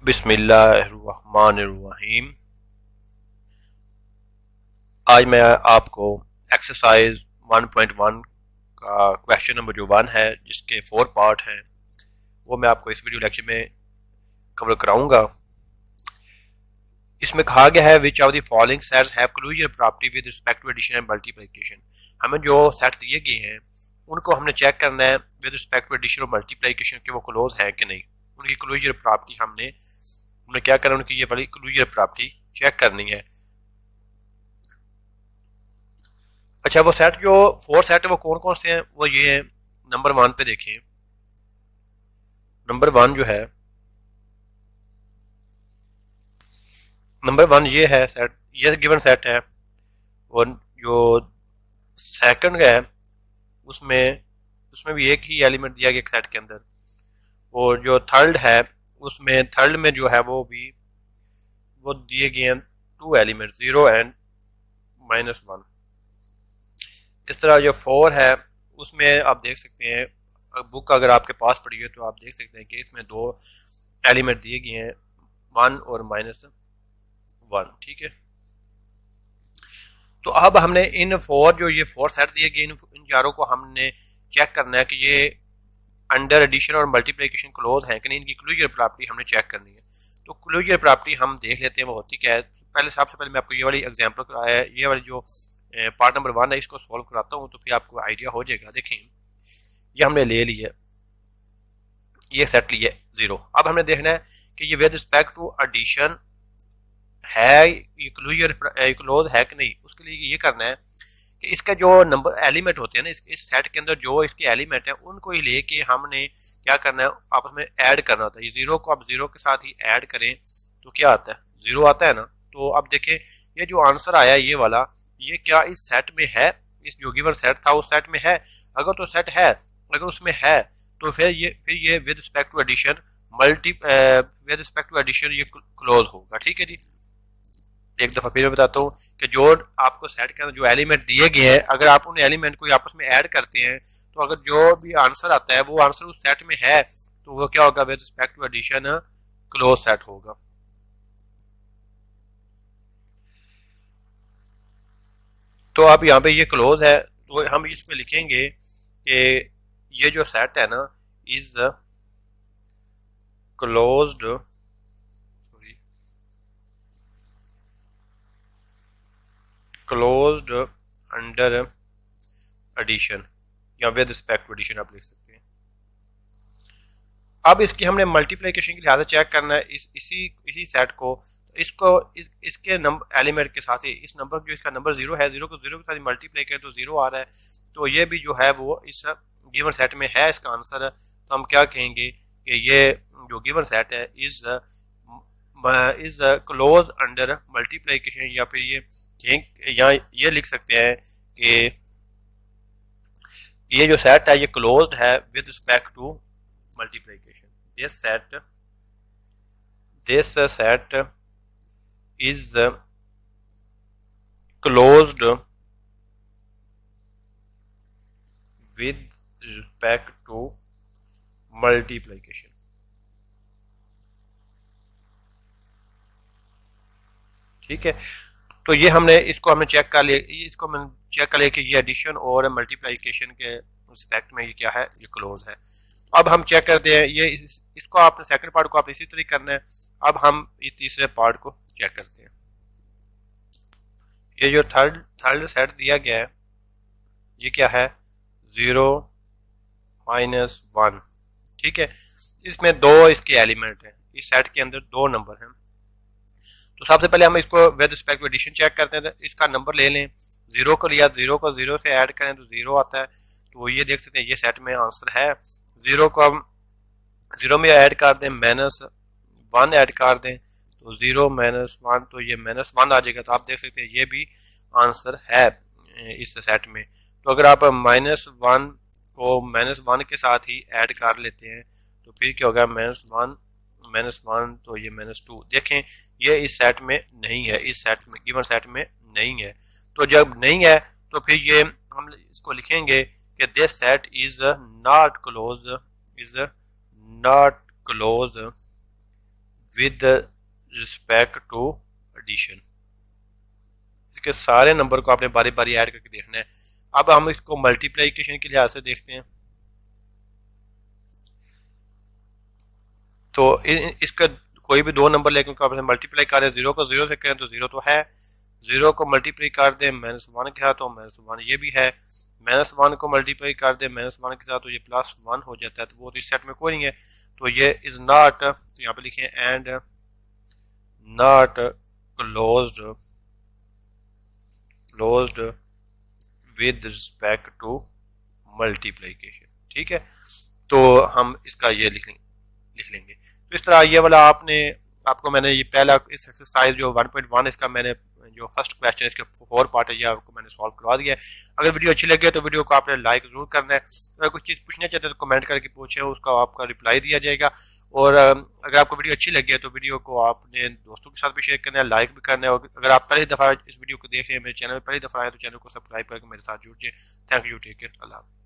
बिस्मिल्लाहिर्रहमानिर्रहीम। आज मैं आपको एक्सरसाइज 1.1 का क्वेश्चन नंबर जो 1 है, जिसके 4 पार्ट हैं, वो मैं आपको इस वीडियो लेक्चर में कवर कराऊंगा। इसमें कहा गया है which of the following sets have closure property with respect to addition and multiplication. हमें जो सेट दिए गए हैं उनको हमने चेक करना है विद रिस्पेक्ट टू एडिशन और मल्टीप्लिकेशन के वो क्लोज हैं कि नहीं। उनकी क्लोजर प्रॉपर्टी हमने क्या करना है, उनकी ये वाली क्लोजर प्रॉपर्टी चेक करनी है। अच्छा, वो सेट जो 4 सेट है वो कौन कौन से हैं, वो ये है। नंबर 1 पे देखें। नंबर 1 जो है, नंबर 1 ये है सेट, ये गिवन सेट है। और जो सेकंड है उसमें उसमें भी एक ही एलिमेंट दिया गया एक सेट के अंदर। और जो थर्ड है उसमें थर्ड में जो है वो दिए गए हैं 2 एलिमेंट, 0 एंड -1। इस तरह जो 4 है उसमें आप देख सकते हैं, बुक अगर आपके पास पड़ी है तो आप देख सकते हैं कि इसमें 2 एलिमेंट दिए गए हैं, 1 और -1। ठीक है, तो अब हमने इन 4 जो ये 4 सेट दिए गए इन चारों को हमने चेक करना है कि ये अंडर एडिशन और मल्टीप्लिकेशन क्लोज हैं कि नहीं। इनकी क्लोजर प्रॉपर्टी हमने चेक करनी है। तो क्लोजर प्रॉपर्टी हम देख लेते हैं वो होती क्या है। सबसे पहले मैं आपको ये वाली एग्जांपल कराया है, ये वाली जो पार्ट नंबर 1 है, इसको सॉल्व कराता हूँ तो फिर आपको आइडिया हो जाएगा। देखें, ये हमने ले लिया, ये सेट लिया 0। अब हमने देखना है कि ये विद रिस्पेक्ट टू एडिशन है, ये क्लोजर क्लोज है कि नहीं। उसके लिए ये करना है कि इसका जो नंबर एलिमेंट होते हैं ना, इस सेट के अंदर जो इसके एलिमेंट हैं उनको ही लेके हमने क्या करना है, आपस में ऐड करना होता है। ये 0 को आप 0 के साथ ही ऐड करें तो क्या आता है, 0 आता है ना। तो अब देखें, ये जो आंसर आया ये वाला, ये क्या इस सेट में है, इस जो गिवन सेट था उस सेट में है। अगर तो सेट है, अगर उसमें है तो फिर ये with respect to addition with respect to addition ये क्लोज होगा। ठीक है जी। एक दफा फिर मैं बताता हूँ कि जो आपको सेट के अंदर जो एलिमेंट दिए गए हैं, अगर आप उन एलिमेंट को आपस में ऐड करते हैं तो अगर जो भी आंसर आता है वो आंसर उस सेट में है तो वो क्या होगा, with respect to addition close set होगा। तो अब यहाँ पे ये क्लोज है तो हम इसमें लिखेंगे कि ये जो सेट है ना is closed closed under addition या विद रिस्पेक्ट टू एडिशन आप लिख सकते हैं। अब इसकी हमने मल्टीप्लिकेशन की लिहाजा चेक करना है इसी सेट को। तो इसके नंबर एलिमेंट के साथ ही इस नंबर जो इसका नंबर 0 है, 0 को 0 के साथ मल्टीप्लाई करें तो 0 आ रहा है। तो ये भी जो है वो इस गिवन सेट में है, इसका आंसर है। तो हम क्या कहेंगे कि ये जो गिवन सेट है इज क्लोज अंडर मल्टीप्लिकेशन, या फिर ये लिख सकते हैं कि ये जो सेट है ये क्लोज्ड है with respect to multiplication. This set is closed with respect to multiplication. ठीक है, तो ये हमने चेक कर लिया, इसको हमने चेक कर लिया कि ये एडिशन और मल्टीप्लिकेशन के रिस्पेक्ट में ये क्या है, ये क्लोज है। अब हम चेक करते हैं ये इसको आपने सेकंड पार्ट को आप इसी तरह करना है। अब हम ये तीसरे पार्ट को चेक करते हैं। ये जो थर्ड सेट दिया गया है ये क्या है, 0 -1। ठीक है, इसमें 2 इसके एलिमेंट हैं, इस सेट के अंदर 2 नंबर हैं। तो सबसे पहले हम इसको with respect to addition check करते हैं। तो इसका नंबर ले लें, 0 को लिया, 0 को 0 से ऐड करें तो 0 आता है। तो ये देख सकते हैं ये सेट में आंसर है। 0 को हम 0 में ऐड कर दें, -1 ऐड कर दें तो 0 -1, तो ये -1 आ जाएगा। तो आप देख सकते हैं ये भी आंसर है इस सेट में। तो अगर आप -1 को -1 के साथ ही ऐड कर लेते हैं तो फिर क्या होगा, -1 तो ये -2। देखें ये इस सेट में नहीं है, इस सेट में गिवन सेट में नहीं है। तो जब नहीं है तो फिर ये हम इसको लिखेंगे कि this set is not close with respect to addition. इसके सारे नंबर को आपने बारी बारी ऐड करके देखना है। अब हम इसको मल्टीप्लिकेशन के लिहाज से देखते हैं। तो इसका कोई भी दो नंबर लेकिन को आपने मल्टीप्लाई कर दें, जीरो को जीरो से करें तो जीरो तो है, जीरो को मल्टीप्लाई कर दें माइनस वन के साथ तो माइनस वन ये भी है, माइनस वन को मल्टीप्लाई कर दें माइनस वन के साथ तो ये प्लस वन हो जाता है। तो वो तो इस सेट में कोई नहीं है, तो ये इज नॉट, तो यहाँ पे लिखे and not closed with respect to multiplication. ठीक है, तो हम इसका ये लिख लेंगे। तो इस तरह ये वाला आपको मैंने ये पहला इस एक्सरसाइज जो 1.1 इसका मैंने जो फर्स्ट क्वेश्चन इसके 4 पार्ट है ये आपको मैंने सॉल्व करवा दिया है। अगर वीडियो अच्छी लगे तो वीडियो को आपने लाइक जरूर करना है। अगर कुछ चीज़ पूछना चाहते हैं तो कमेंट करके पूछें, उसका आपका रिप्लाई दिया जाएगा। और अगर आपको वीडियो अच्छी लगी है तो वीडियो को आपने दोस्तों के साथ भी शेयर करना है, लाइक भी करना है। और अगर आप पहली दफ़ा इस वीडियो को देख रहे हैं, मेरे चैनल में पहली दफ़ा आए तो चैनल को सब्सक्राइब करके मेरे साथ जुड़ जाए। Thank you, take care, Allah.